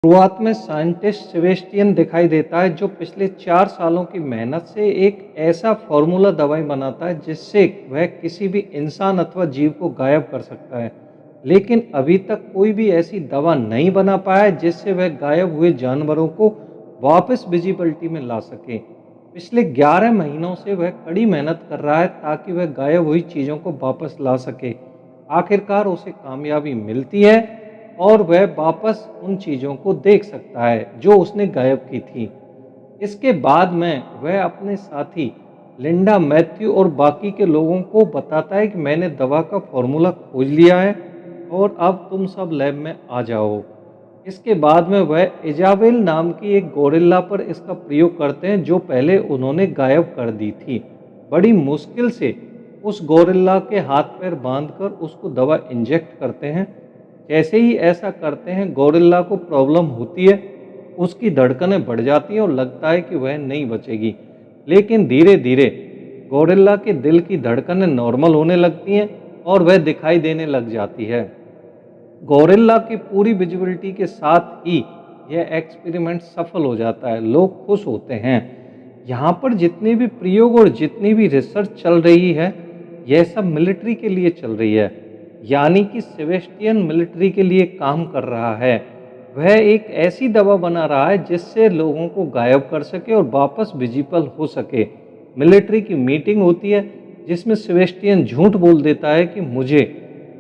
शुरुआत में scientist Sebastian दिखाई देता है जो पिछले 4 सालों की मेहनत से एक ऐसा फॉर्मूला दवाई बनाता है जिससे वह किसी भी इंसान अथवा जीव को गायब कर सकता है। लेकिन अभी तक कोई भी ऐसी दवा नहीं बना पाया है जिससे वह गायब हुए जानवरों को वापस विजिबिलिटी में ला सके। पिछले 11 महीनों से वह कड़ी मेहनत कर रहा है ताकि वह गायब हुई चीज़ों को वापस ला सके। आखिरकार उसे कामयाबी मिलती है और वह वापस उन चीज़ों को देख सकता है जो उसने गायब की थी। इसके बाद में वह अपने साथी लिंडा, मैथ्यू और बाकी के लोगों को बताता है कि मैंने दवा का फॉर्मूला खोज लिया है और अब तुम सब लैब में आ जाओ। इसके बाद में वह इजाबेल नाम की एक गोरिल्ला पर इसका प्रयोग करते हैं जो पहले उन्होंने गायब कर दी थी। बड़ी मुश्किल से उस गोरिल्ला के हाथ पैर बांधकर उसको दवा इंजेक्ट करते हैं। जैसे ही ऐसा करते हैं गोरिल्ला को प्रॉब्लम होती है, उसकी धड़कनें बढ़ जाती हैं और लगता है कि वह नहीं बचेगी। लेकिन धीरे धीरे गोरिल्ला के दिल की धड़कनें नॉर्मल होने लगती हैं और वह दिखाई देने लग जाती है। गोरिल्ला की पूरी विजिबिलिटी के साथ ही यह एक्सपेरिमेंट सफल हो जाता है। लोग खुश होते हैं। यहाँ पर जितने भी प्रयोग और जितनी भी रिसर्च चल रही है, यह सब मिलिट्री के लिए चल रही है। यानी कि सेबेस्टियन मिलिट्री के लिए काम कर रहा है। वह एक ऐसी दवा बना रहा है जिससे लोगों को गायब कर सके और वापस विजिबल हो सके। मिलिट्री की मीटिंग होती है जिसमें सेबेस्टियन झूठ बोल देता है कि मुझे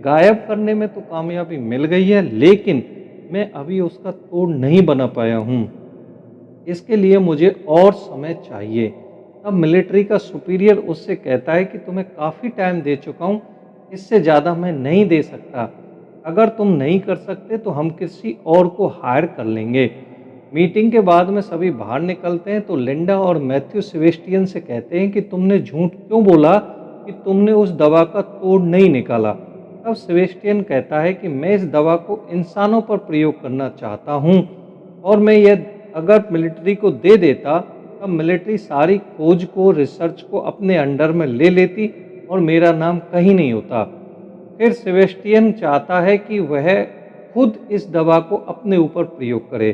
गायब करने में तो कामयाबी मिल गई है, लेकिन मैं अभी उसका तोड़ नहीं बना पाया हूँ। इसके लिए मुझे और समय चाहिए। तब मिलिट्री का सुपीरियर उससे कहता है कि तुम्हें काफ़ी टाइम दे चुका हूँ, इससे ज़्यादा मैं नहीं दे सकता। अगर तुम नहीं कर सकते तो हम किसी और को हायर कर लेंगे। मीटिंग के बाद में सभी बाहर निकलते हैं तो लिंडा और मैथ्यू सेबेस्टियन से कहते हैं कि तुमने झूठ क्यों बोला कि तुमने उस दवा का तोड़ नहीं निकाला। तब सेबेस्टियन कहता है कि मैं इस दवा को इंसानों पर प्रयोग करना चाहता हूँ और मैं यह अगर मिलिट्री को दे देता तब मिलिट्री सारी खोज को, रिसर्च को अपने अंडर में ले लेती और मेरा नाम कहीं नहीं होता। फिर सेबेस्टियन चाहता है कि वह खुद इस दवा को अपने ऊपर प्रयोग करे।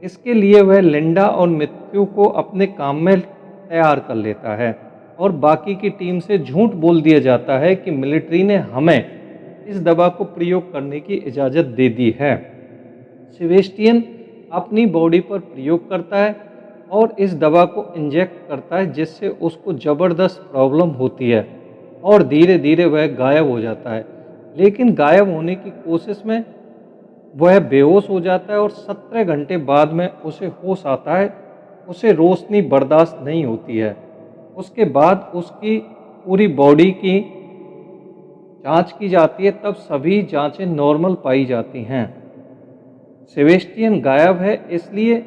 इसके लिए वह लिंडा और मैथ्यू को अपने काम में तैयार कर लेता है और बाकी की टीम से झूठ बोल दिया जाता है कि मिलिट्री ने हमें इस दवा को प्रयोग करने की इजाज़त दे दी है। सेबेस्टियन अपनी बॉडी पर प्रयोग करता है और इस दवा को इंजेक्ट करता है जिससे उसको ज़बरदस्त प्रॉब्लम होती है और धीरे धीरे वह गायब हो जाता है। लेकिन गायब होने की कोशिश में वह बेहोश हो जाता है और 17 घंटे बाद में उसे होश आता है। उसे रोशनी बर्दाश्त नहीं होती है। उसके बाद उसकी पूरी बॉडी की जांच की जाती है, तब सभी जांचें नॉर्मल पाई जाती हैं। सेबेस्टियन गायब है इसलिए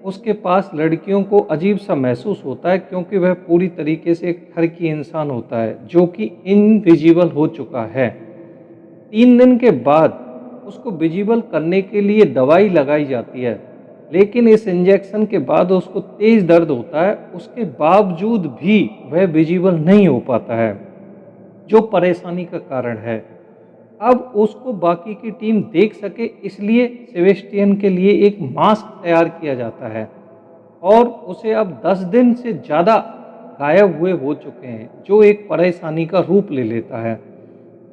उसके पास लड़कियों को अजीब सा महसूस होता है क्योंकि वह पूरी तरीके से एक ठरकी इंसान होता है जो कि इनविजिबल हो चुका है। 3 दिन के बाद उसको विजिबल करने के लिए दवाई लगाई जाती है, लेकिन इस इंजेक्शन के बाद उसको तेज दर्द होता है। उसके बावजूद भी वह विजिबल नहीं हो पाता है, जो परेशानी का कारण है। अब उसको बाकी की टीम देख सके इसलिए सेबेस्टियन के लिए एक मास्क तैयार किया जाता है और उसे अब 10 दिन से ज़्यादा गायब हुए हो चुके हैं, जो एक परेशानी का रूप ले लेता है,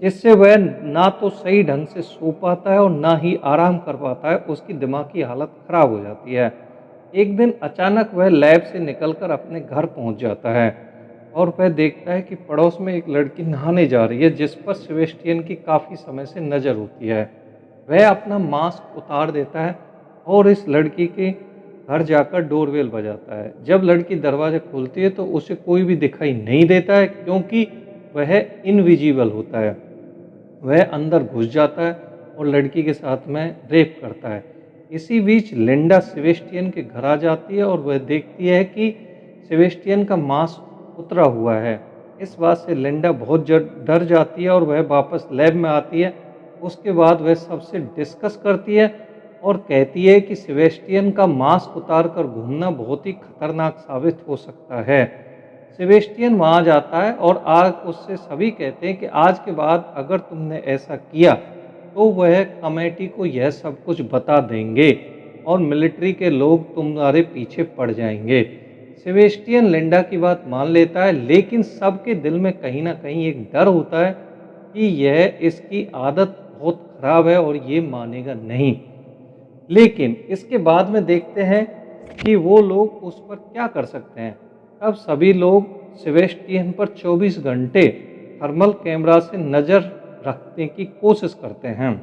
जिससे वह ना तो सही ढंग से सो पाता है और ना ही आराम कर पाता है। उसकी दिमागी हालत खराब हो जाती है। एक दिन अचानक वह लैब से निकलकर अपने घर पहुंच जाता है और वह देखता है कि पड़ोस में एक लड़की नहाने जा रही है जिस पर सेबेस्टियन की काफ़ी समय से नज़र होती है। वह अपना मास्क उतार देता है और इस लड़की के घर जाकर डोरबेल बजाता है। जब लड़की दरवाज़ा खोलती है तो उसे कोई भी दिखाई नहीं देता है क्योंकि वह इनविजिबल होता है। वह अंदर घुस जाता है और लड़की के साथ में रेप करता है। इसी बीच लिंडा सेबेस्टियन के घर आ जाती है और वह देखती है कि सेबेस्टियन का मास्क उतरा हुआ है। इस बात से लिंडा बहुत डर जाती है और वह वापस लैब में आती है। उसके बाद वह सबसे डिस्कस करती है और कहती है कि सेबेस्टियन का मास्क उतार कर घूमना बहुत ही खतरनाक साबित हो सकता है। सेबेस्टियन वहाँ जाता है और आज उससे सभी कहते हैं कि आज के बाद अगर तुमने ऐसा किया तो वह कमेटी को यह सब कुछ बता देंगे और मिलिट्री के लोग तुम्हारे पीछे पड़ जाएंगे। सेबेस्टियन लिंडा की बात मान लेता है, लेकिन सबके दिल में कहीं ना कहीं एक डर होता है कि यह इसकी आदत बहुत खराब है और ये मानेगा नहीं। लेकिन इसके बाद में देखते हैं कि वो लोग उस पर क्या कर सकते हैं। तब सभी लोग सेबेस्टियन पर 24 घंटे थर्मल कैमरा से नज़र रखने की कोशिश करते हैं।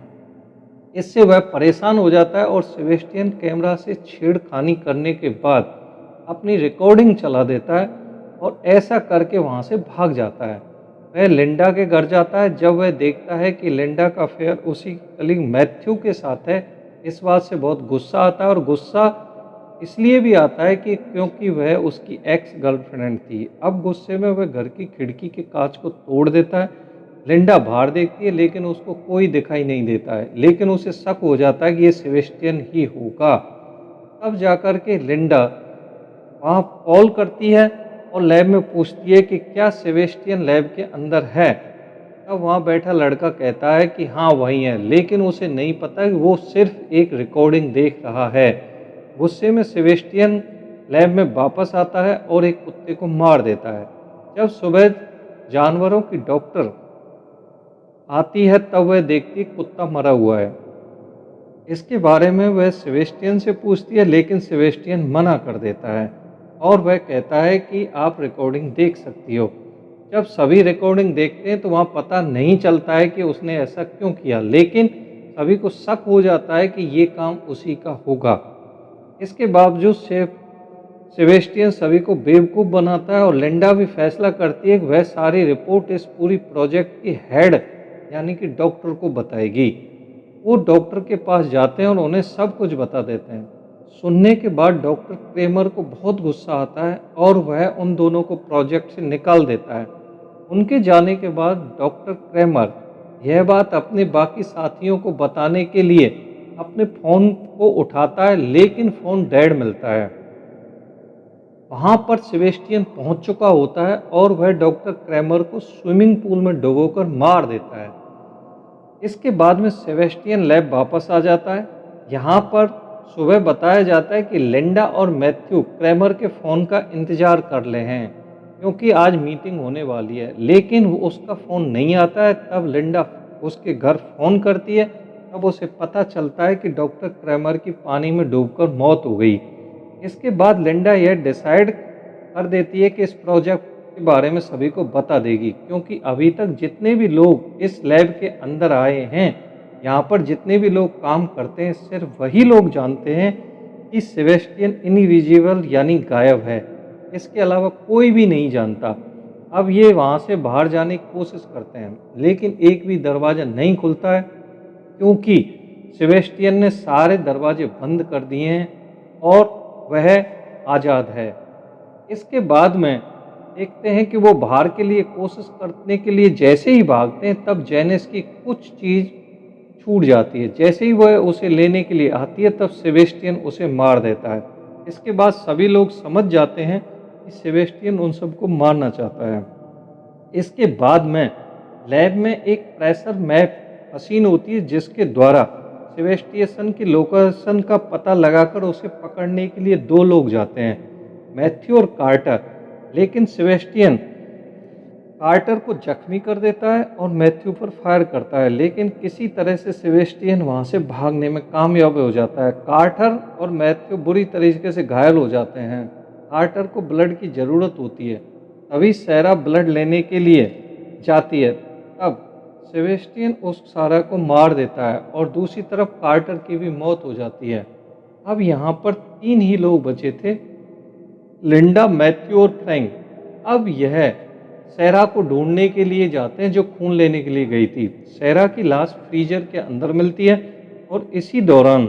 इससे वह परेशान हो जाता है और सेबेस्टियन कैमरा से छेड़खानी करने के बाद अपनी रिकॉर्डिंग चला देता है और ऐसा करके वहाँ से भाग जाता है। वह लिंडा के घर जाता है। जब वह देखता है कि लिंडा का अफेयर उसी कलीग मैथ्यू के साथ है, इस बात से बहुत गुस्सा आता है और गुस्सा इसलिए भी आता है कि क्योंकि वह उसकी एक्स गर्लफ्रेंड थी। अब गुस्से में वह घर की खिड़की के कांच को तोड़ देता है। लिंडा बाहर देखती है लेकिन उसको कोई दिखाई नहीं देता है, लेकिन उसे शक हो जाता है कि ये सेबेस्टियन ही होगा। तब जाकर के लिंडा वहाँ कॉल करती है और लैब में पूछती है कि क्या सेबेस्टियन लैब के अंदर है। तब वहाँ बैठा लड़का कहता है कि हाँ वही है, लेकिन उसे नहीं पता कि वो सिर्फ एक रिकॉर्डिंग देख रहा है। गुस्से में सेबेस्टियन लैब में वापस आता है और एक कुत्ते को मार देता है। जब सुबह जानवरों की डॉक्टर आती है तब वह देखती है कुत्ता मरा हुआ है। इसके बारे में वह सेबेस्टियन से पूछती है, लेकिन सेबेस्टियन मना कर देता है और वह कहता है कि आप रिकॉर्डिंग देख सकती हो। जब सभी रिकॉर्डिंग देखते हैं तो वहाँ पता नहीं चलता है कि उसने ऐसा क्यों किया, लेकिन सभी को शक हो जाता है कि ये काम उसी का होगा। इसके बावजूद सेबेस्टियन सभी को बेवकूफ़ बनाता है और लिंडा भी फैसला करती है कि वह सारी रिपोर्ट इस पूरी प्रोजेक्ट की हेड यानी कि डॉक्टर को बताएगी। वो डॉक्टर के पास जाते हैं और उन्हें सब कुछ बता देते हैं। सुनने के बाद डॉक्टर क्रेमर को बहुत गुस्सा आता है और वह उन दोनों को प्रोजेक्ट से निकाल देता है। उनके जाने के बाद डॉक्टर क्रेमर यह बात अपने बाकी साथियों को बताने के लिए अपने फ़ोन को उठाता है, लेकिन फ़ोन डेड मिलता है। वहाँ पर सेबेस्टियन पहुँच चुका होता है और वह डॉक्टर क्रेमर को स्विमिंग पूल में डुबोकर मार देता है। इसके बाद में सेबेस्टियन लैब वापस आ जाता है। यहाँ पर सुबह बताया जाता है कि लिंडा और मैथ्यू क्रेमर के फ़ोन का इंतज़ार कर रहे हैं क्योंकि आज मीटिंग होने वाली है, लेकिन उसका फ़ोन नहीं आता है। तब लिंडा उसके घर फ़ोन करती है। तब उसे पता चलता है कि डॉक्टर क्रेमर की पानी में डूबकर मौत हो गई। इसके बाद लिंडा यह डिसाइड कर देती है कि इस प्रोजेक्ट के बारे में सभी को बता देगी, क्योंकि अभी तक जितने भी लोग इस लैब के अंदर आए हैं, यहाँ पर जितने भी लोग काम करते हैं, सिर्फ वही लोग जानते हैं कि सेबेस्टियन इनविजिबल यानी गायब है। इसके अलावा कोई भी नहीं जानता। अब ये वहाँ से बाहर जाने की कोशिश करते हैं, लेकिन एक भी दरवाज़ा नहीं खुलता है क्योंकि सेबेस्टियन ने सारे दरवाजे बंद कर दिए हैं और वह आज़ाद है। इसके बाद में देखते हैं कि वो बाहर के लिए कोशिश करने के लिए जैसे ही भागते हैं, तब जेनिस की कुछ चीज़ छूट जाती है। जैसे ही वह उसे लेने के लिए आती है, तब सेबेस्टियन उसे मार देता है। इसके बाद सभी लोग समझ जाते हैं कि सेबेस्टियन उन सबको मारना चाहता है। इसके बाद में लैब में एक प्रेशर मैप मशीन होती है, जिसके द्वारा सेबेस्टियन की लोकेशन का पता लगाकर उसे पकड़ने के लिए दो लोग जाते हैं, मैथ्यू और कार्टर। लेकिन सेबेस्टियन कार्टर को जख्मी कर देता है और मैथ्यू पर फायर करता है, लेकिन किसी तरह से सेबेस्टियन वहाँ से भागने में कामयाब हो जाता है। कार्टर और मैथ्यू बुरी तरीके से घायल हो जाते हैं। कार्टर को ब्लड की ज़रूरत होती है, तभी सारा ब्लड लेने के लिए जाती है। तब सेबेस्टियन उस सारा को मार देता है और दूसरी तरफ कार्टर की भी मौत हो जाती है। अब यहाँ पर तीन ही लोग बचे थे, लिंडा, मैथ्यू और फ्रैंक। अब यह सैरा को ढूंढने के लिए जाते हैं जो खून लेने के लिए गई थी। सैरा की लाश फ्रीजर के अंदर मिलती है और इसी दौरान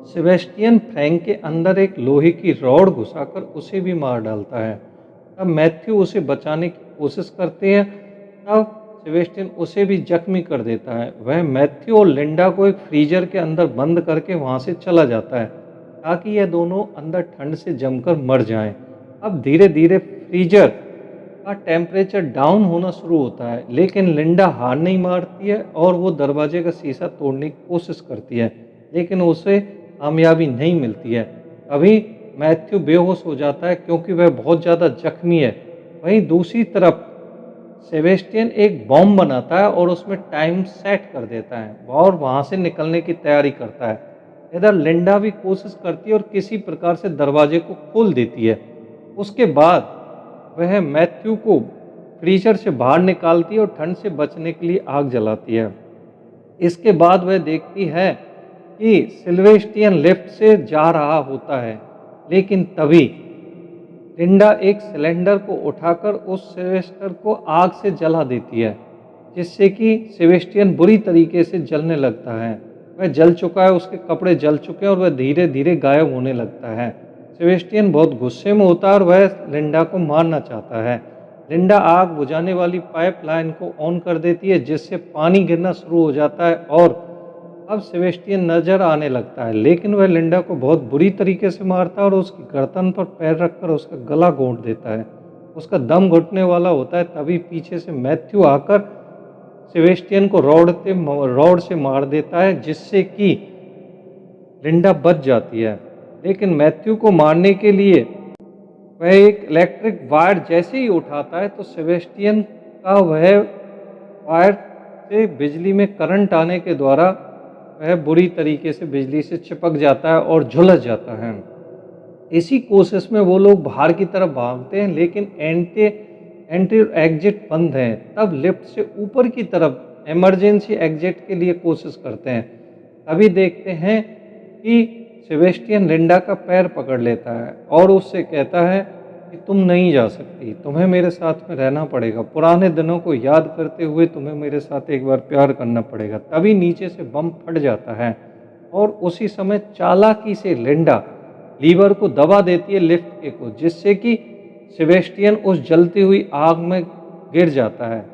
सेबेस्टियन फ्रैंक के अंदर एक लोहे की रॉड घुसाकर उसे भी मार डालता है। तब मैथ्यू उसे बचाने की कोशिश करते हैं, तब सेबेस्टियन उसे भी जख्मी कर देता है। वह मैथ्यू और लिंडा को एक फ्रीजर के अंदर बंद करके वहाँ से चला जाता है ताकि यह दोनों अंदर ठंड से जमकर मर जाएं। अब धीरे धीरे फ्रीजर का टेम्परेचर डाउन होना शुरू होता है, लेकिन लिंडा हार नहीं मारती है और वो दरवाजे का शीशा तोड़ने की कोशिश करती है, लेकिन उसे कामयाबी नहीं मिलती है। तभी मैथ्यू बेहोश हो जाता है क्योंकि वह बहुत ज़्यादा जख्मी है। वहीं दूसरी तरफ सेबेस्टियन एक बॉम्ब बनाता है और उसमें टाइम सेट कर देता है और वहाँ से निकलने की तैयारी करता है। इधर लिंडा भी कोशिश करती है और किसी प्रकार से दरवाजे को खोल देती है। उसके बाद वह मैथ्यू को फ्रीजर से बाहर निकालती है और ठंड से बचने के लिए आग जलाती है। इसके बाद वह देखती है कि सिल्वेस्टियन लिफ्ट से जा रहा होता है, लेकिन तभी लिंडा एक सिलेंडर को उठाकर उस सेबेस्टर को आग से जला देती है, जिससे कि सेबेस्टियन बुरी तरीके से जलने लगता है। वह जल चुका है, उसके कपड़े जल चुके हैं और वह धीरे धीरे गायब होने लगता है। सेबेस्टियन बहुत गुस्से में होता है और वह लिंडा को मारना चाहता है। लिंडा आग बुझाने वाली पाइपलाइन को ऑन कर देती है, जिससे पानी गिरना शुरू हो जाता है और अब सेबेस्टियन नजर आने लगता है, लेकिन वह लिंडा को बहुत बुरी तरीके से मारता है और उसकी गर्दन पर पैर रखकर उसका गला घोंट देता है। उसका दम घुटने वाला होता है, तभी पीछे से मैथ्यू आकर सेबेस्टियन को रॉड से मार देता है, जिससे कि लिंडा बच जाती है। लेकिन मैथ्यू को मारने के लिए वह एक इलेक्ट्रिक वायर जैसे ही उठाता है तो सेबेस्टियन का वह वायर से बिजली में करंट आने के द्वारा वह बुरी तरीके से बिजली से चिपक जाता है और झुलस जाता है। इसी कोशिश में वो लोग बाहर की तरफ भागते हैं, लेकिन एंट्री और एग्जिट बंद है। तब लिफ्ट से ऊपर की तरफ इमरजेंसी एग्जिट के लिए कोशिश करते हैं। तभी देखते हैं कि सेबेस्टियन लिंडा का पैर पकड़ लेता है और उससे कहता है कि तुम नहीं जा सकती, तुम्हें मेरे साथ में रहना पड़ेगा। पुराने दिनों को याद करते हुए तुम्हें मेरे साथ एक बार प्यार करना पड़ेगा। तभी नीचे से बम फट जाता है और उसी समय चालाकी से लिंडा लीवर को दबा देती है लिफ्ट के को, जिससे कि सेबेस्टियन उस जलती हुई आग में गिर जाता है।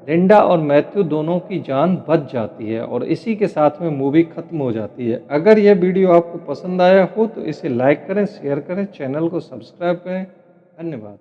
लिंडा और मैथ्यू दोनों की जान बच जाती है और इसी के साथ में मूवी खत्म हो जाती है। अगर यह वीडियो आपको पसंद आया हो तो इसे लाइक करें, शेयर करें, चैनल को सब्सक्राइब करें। धन्यवाद।